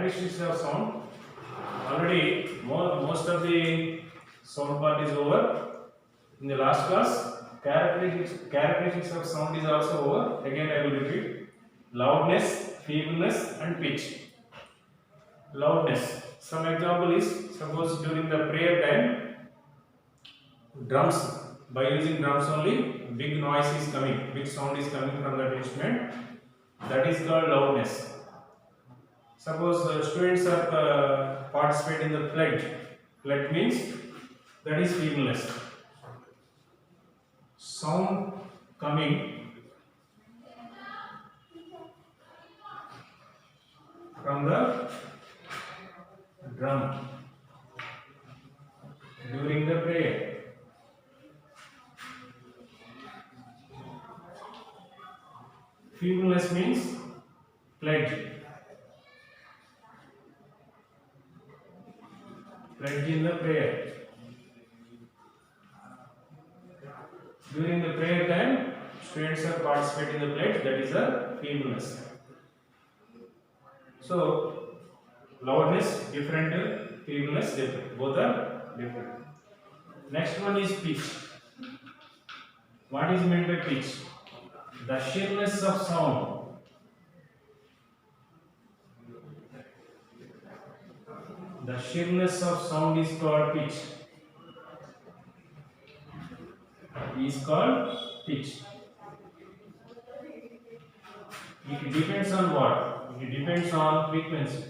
characteristics of sound. Already most of the sound part is over. In the last class, characteristics of sound is also over. Again I will repeat. Loudness, feebleness and pitch. Loudness. Some example is, suppose during the prayer time, drums, by using drums only, big noise is coming, big sound is coming from that instrument. That is called loudness. Suppose students are participate in the pledge. Pledge means that is feebleness. Sound coming from the drum during the prayer. Feebleness means pledge. Pledge in the prayer. During the prayer time, students are participating in the pledge. That is a feebleness. So, loudness different, feebleness different. Both are different. Next one is pitch. What is meant by pitch? The sheerness of sound. The sheerness of sound is called pitch. Is called pitch. It depends on what? It depends on frequency.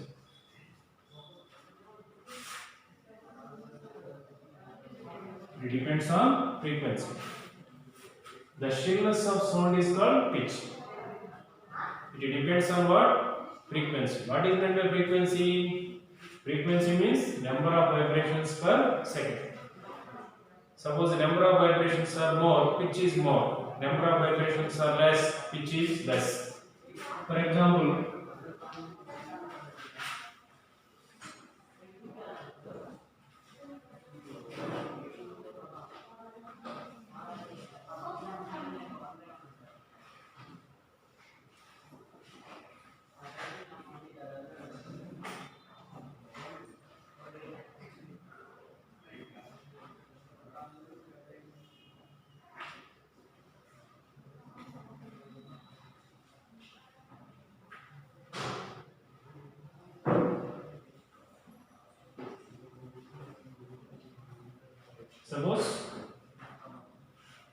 It depends on frequency. The sheerness of sound is called pitch. It depends on what? Frequency. What is meant by frequency? Frequency means number of vibrations per second. Suppose the number of vibrations are more, pitch is more. Number of vibrations are less, pitch is less. For example,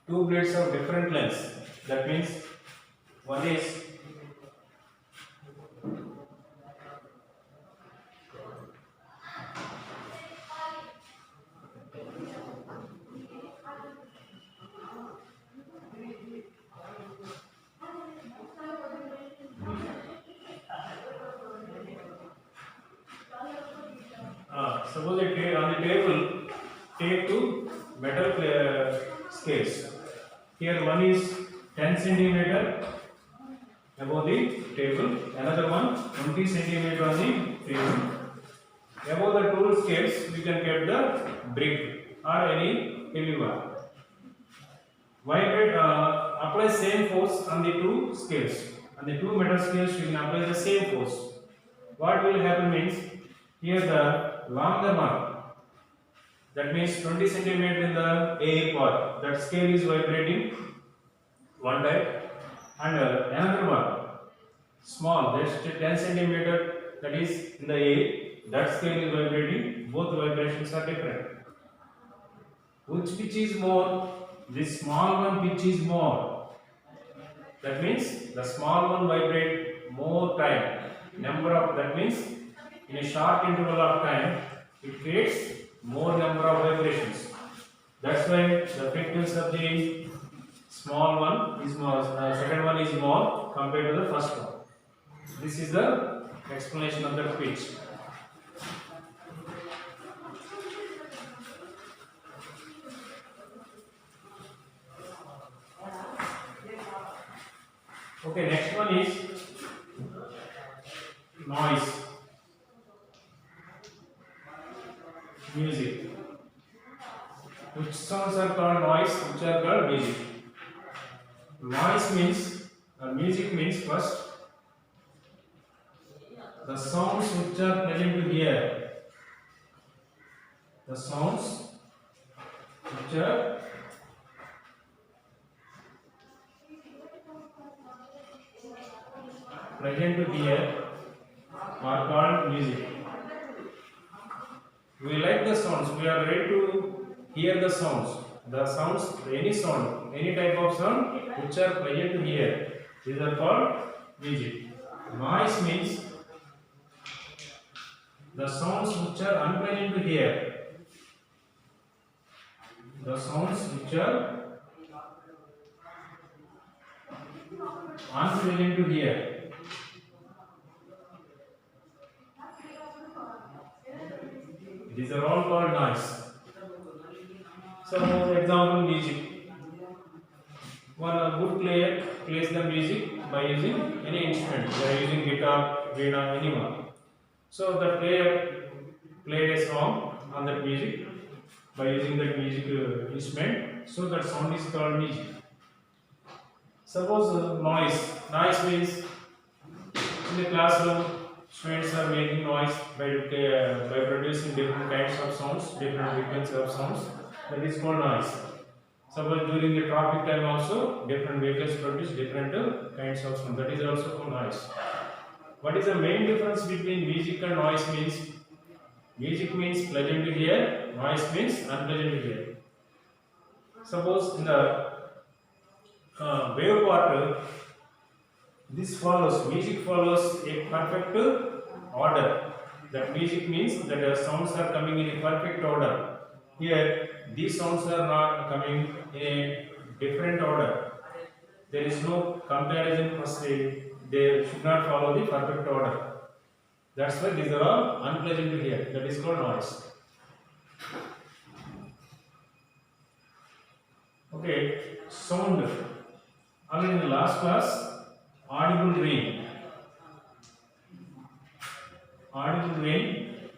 two blades of different lengths. That means one is suppose on the table take two metal scales. Here one is 10 centimeter above the table, another one 20 centimeter on the table. Above the two scales we can keep the brick or any heavy bar. Vibrate, apply same force on the two scales. On the two metal scales you can apply the same force. What will happen means, here the longer one, that means 20 centimeter in the air part, that scale is vibrating one type, and another one small, that's 10 centimeter, that is in the air, that scale is vibrating. Both vibrations are different. Which pitch is more? This small one pitch is more. That means the small one vibrate more time. Number of, that means in a short interval of time it creates more number of vibrations. That's why the frequency of the small one is more, second one is more compared to the first one. This is the explanation of the pitch. Okay, next one is noise. Music. Which sounds are called noise, which are called music. Noise means, music means first, the sounds which are present to hear, the sounds which are present to hear are called music. We like the sounds, we are ready to hear the sounds. The sounds, any sound, any type of sound which are present to hear, these are called music. Noise means the sounds which are unpleasant to hear. The sounds which are unpleasant to hear. These are all called noise. Suppose example music. One good player plays the music by using any instrument. They are using guitar, veena, anyone. So the player played a song on that music by using that music instrument. So that sound is called music. Suppose noise. Noise means in the classroom, students are making noise by producing different kinds of sounds, different frequencies of sounds. That is called noise. Suppose during the traffic time also, different vehicles produce different kinds of sound. That is also called noise. What is the main difference between music and noise means? Music means pleasant to hear, noise means unpleasant to hear. Suppose in the wave part, this follows, music follows a perfect order. That music means that the sounds are coming in a perfect order. Here, these sounds are not coming in a different order. There is no comparison per se. They should not follow the perfect order. That's why these are all unpleasant to hear. That is called noise. Okay, sound. Already in the last class, audible rain. Audible rain,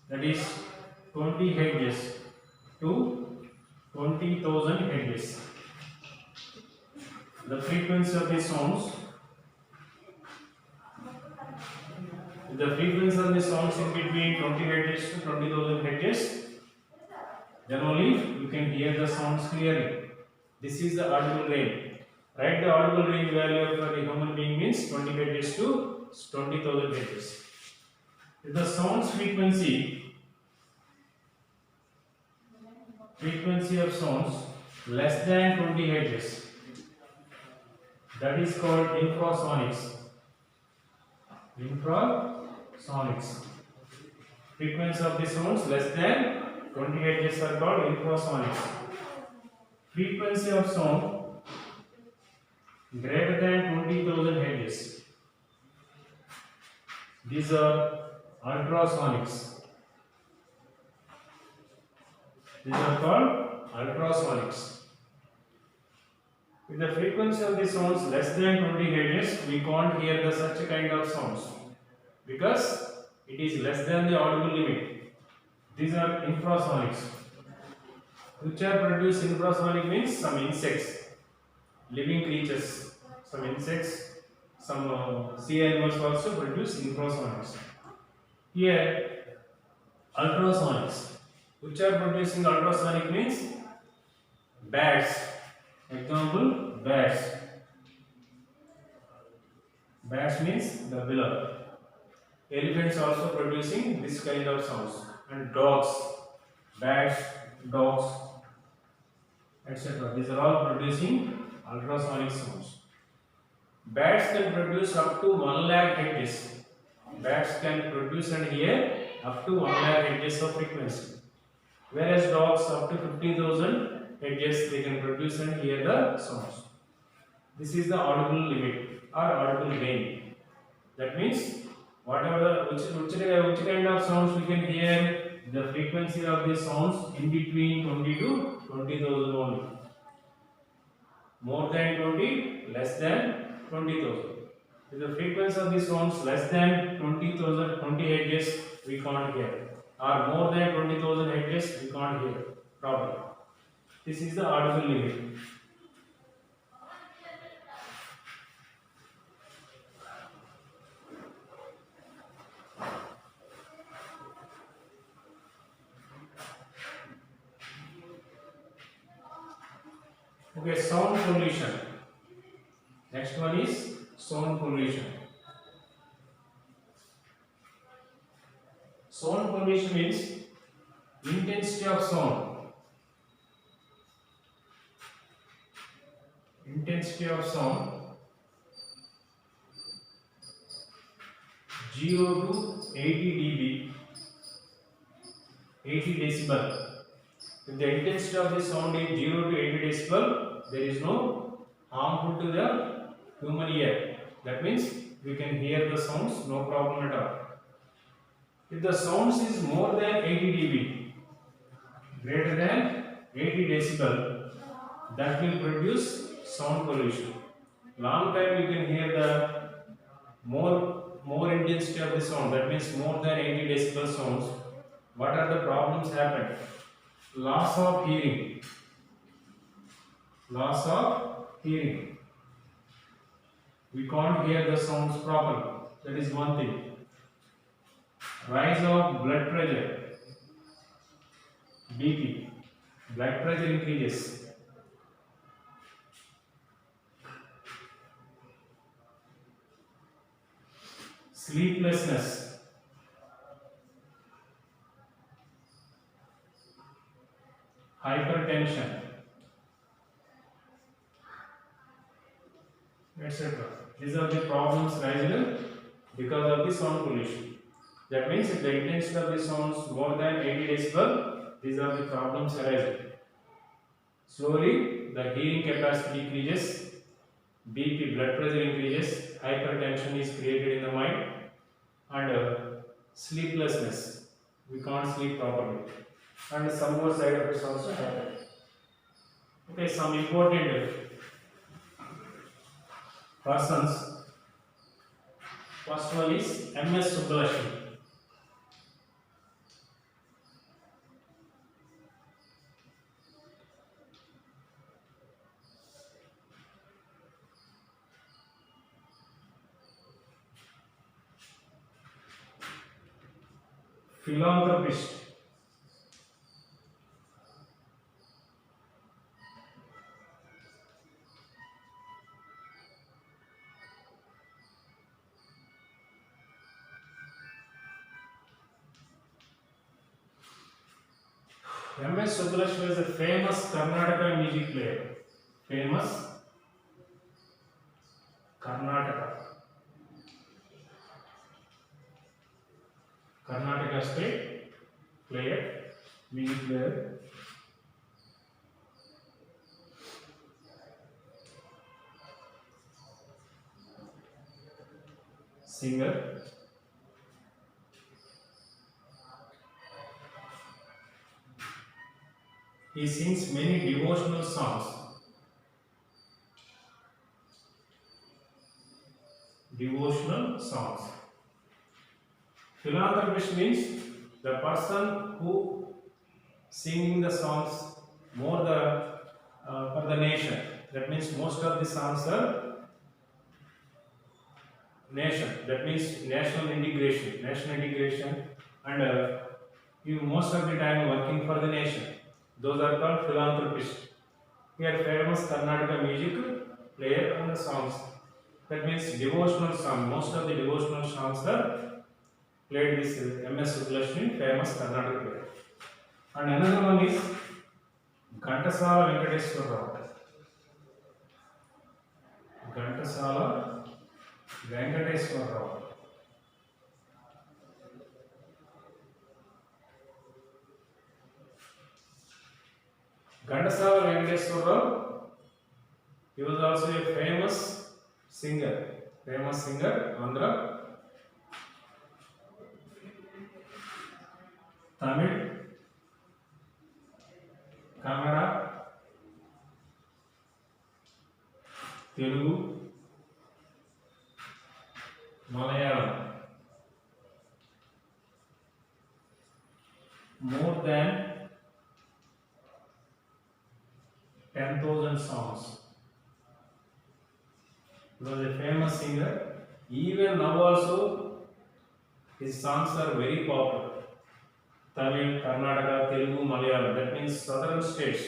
that is 20 hertz to 20,000 hertz. The frequency of the sounds. The frequency of the sounds in between 20 hertz to 20,000 hertz. Then only you can hear the sounds clearly. This is the audible range. Write the audible range value for a human being means 20 hertz to 20,000 hertz. If the sound's frequency of sounds less than 20 hertz, that is called infrasonics. Infrasonics. Frequency of the sounds less than 20 hertz are called infrasonics. Frequency of sound greater than 20,000 hertz, these are ultrasonics. These are called ultrasonics. With the frequency of the sounds less than 20 hertz, we can't hear such a kind of sounds because it is less than the audible limit. These are infrasonics. Which are produced infrasonic means some insects, living creatures, some insects, some sea animals also produce infrasonics. Here, ultrasonics. Which are producing ultrasonic means bats. Example, bats. Bats means the below. Elephants also producing this kind of sounds. And dogs, bats, dogs, etc. These are all producing ultrasonic sounds. Bats can produce up to 1 lakh hertz. Bats can produce and hear up to 1 lakh hertz of frequency. Whereas dogs up to 15,000 hertz they can produce and hear the sounds. This is the audible limit or audible range. That means whatever which kind of sounds we can hear, the frequency of the sounds in between 20 to 20,000 only. More than 20, less than 20,000. If the frequency of the sounds less than 20,000, 20 hertz, we can't hear. Or more than 20,000 hertz, we can't hear properly. This is the audible limit. Okay, sound pollution. Next one is sound pollution. Sound pollution means intensity of sound. Intensity of sound 0 to 80 dB, 80 decibel. If the intensity of the sound is 0 to 80 decibel, there is no harmful to the human ear. That means we can hear the sounds, no problem at all. If the sounds is more than 80 dB, greater than 80 decibel, that will produce sound pollution. Long time you can hear the more intensity of the sound. That means more than 80 decibel sounds. What are the problems happen? Loss of hearing. Loss of hearing. We can't hear the sounds properly. That is one thing. Rise of blood pressure. BP. Blood pressure increases. Sleeplessness. Hypertension, etc. These are the problems rising because of the sound pollution. That means if the intensity of the sounds more than 80 decibel, these are the problems arising. Slowly, the hearing capacity decreases, BP, blood pressure increases, hypertension is created in the mind, and sleeplessness. We can't sleep properly. And some more side effects also happen. Okay, some important persons. First one is MS Subbulakshmi. Philanthropist. MS Subbulakshmi is a famous Karnataka music player. Famous Karnataka state player, music player. Singer. He sings many devotional songs. Devotional songs. Philanthropist means the person who singing the songs more for the nation. That means most of the songs are nation. That means national integration, and you most of the time working for the nation. Those are called philanthropists. He are famous Karnataka music player and songs. That means devotional song. Most of the devotional songs are played with MS Subbulakshmi, famous Karnataka player. And another one is Ghantasala Venkateswara Rao. Ghantasala Venkateswara Rao. Ghantasala Venkateswara Rao, he was also a famous singer, Andhra, Tamil, Kannada, Telugu, Malayalam. More than 10,000 songs. He was a famous singer. Even now also, his songs are very popular. Tamil, Karnataka, Telugu, Malayalam. That means southern states.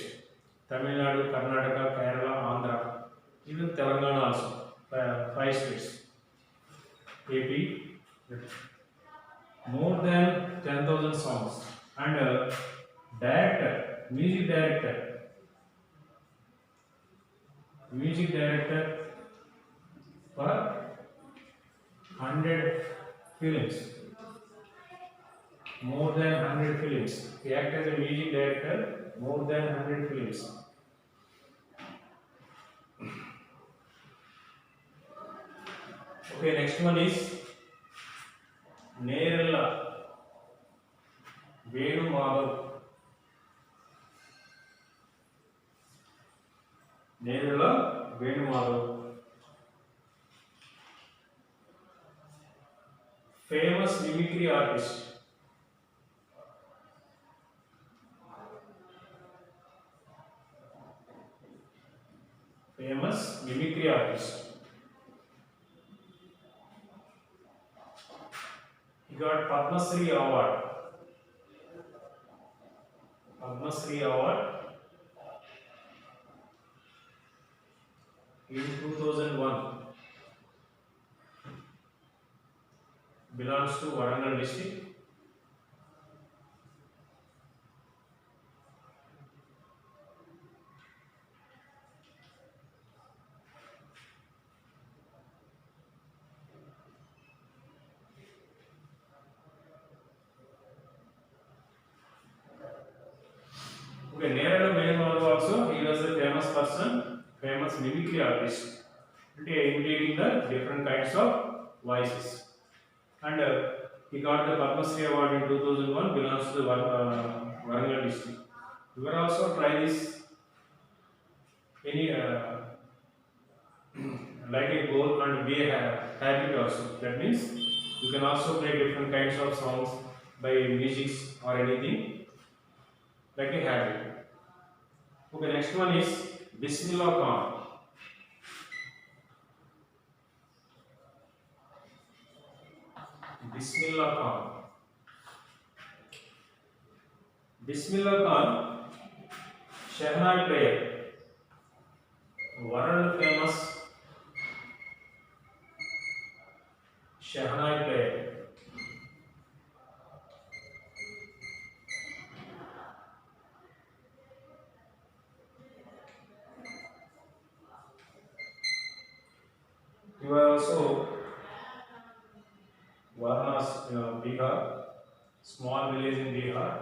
Tamil Nadu, Karnataka, Kerala, Andhra, even Telangana also, 5 states. AP, more than 10,000 songs. And music director for 100 films, more than 100 films. He acted as a music director, more than 100 films. Okay, next one is Nerala Venu Madhav. Nerala Venu Madhav. Famous mimicry artist. Famous mimicry artist. He got Padma Shri Award. Padma Shri Award in 2001. Belongs to Warangal district. Okay, Nerala Venu Madhav also, he was a famous person, famous mimicry artist, imitating the different kinds of voices. And he got the Padma Shri Award in 2001, belongs to the Warangal district. You can also try this any like a goal and be a habit also. That means you can also play different kinds of songs by music or anything like a habit. Okay, next one is Bismillah Khan. Bismillah Khan. Bismillah Khan, Shehnai player, world famous Shehnai player. He was also Varanasi, Bihar, small village in Bihar.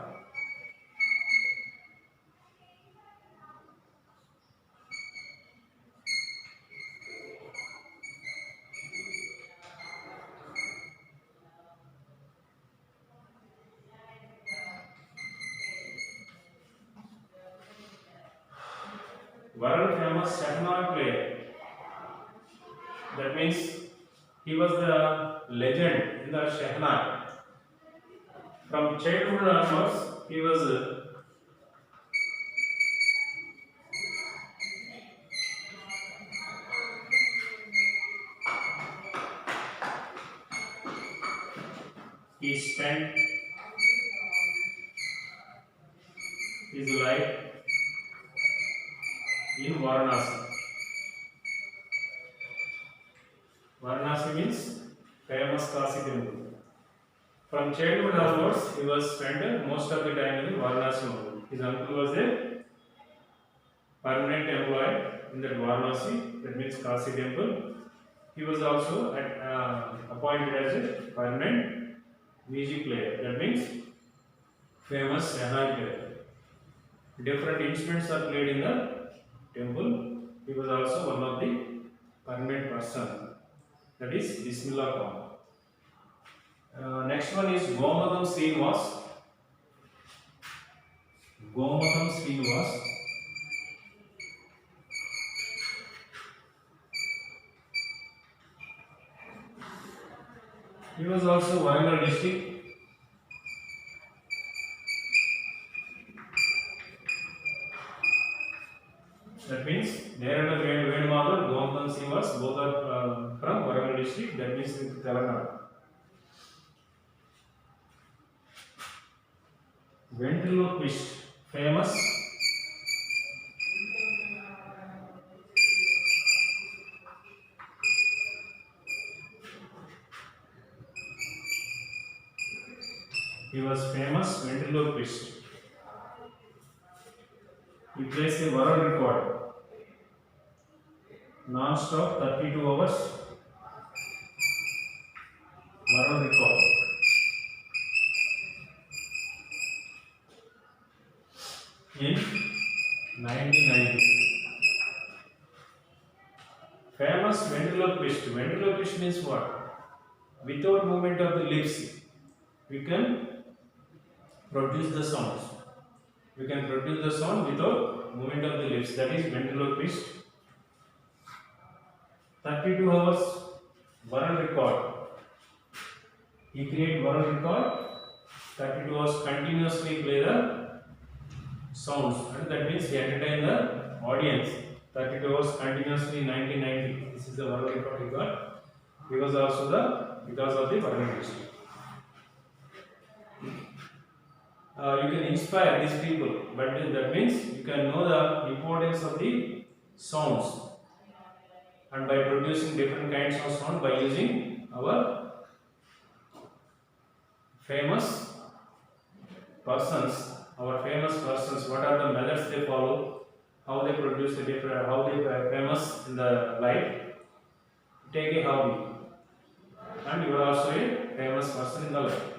World famous Shehnai player. That means he was the legend in the Shehnai. From childhood onwards, he spent his life in Varanasi. Varanasi means famous Kasi temple. From childhood onwards, he was spent most of the time in Varanasi only. His uncle was a permanent employee in that Varanasi, that means Kasi temple. He was also appointed as a permanent music player, that means famous Shehnai player. Different instruments are played in the temple. He was also one of the permanent person, that is Bismillah Khan. Next one is Gomadam Srinivas. Gomadam Srinivas. He was also Warangal district. That means Nerala Venu Madhav, Gomadam Srinivas, both are from Warangal district. That means in Telangana. Ventriloquist, famous He was famous ventriloquist. He placed a world record non-stop 32 hours world record in 1990. Famous ventriloquist. Ventriloquist means what? Without movement of the lips, we can produce the sounds. We can produce the sound without movement of the lips. That is ventriloquist. 32 hours world record. He create world record. 32 hours continuously play the sounds, and that means he entertain the audience. 32 hours continuously in 1990. This is the world record he got. He was also because of the world you can inspire these people, but that means you can know the importance of the sounds, and by producing different kinds of sound by using our famous persons. What are the methods they follow, how they produce the different, how they are famous in the life. Take a hobby, and you are also a famous person in the life.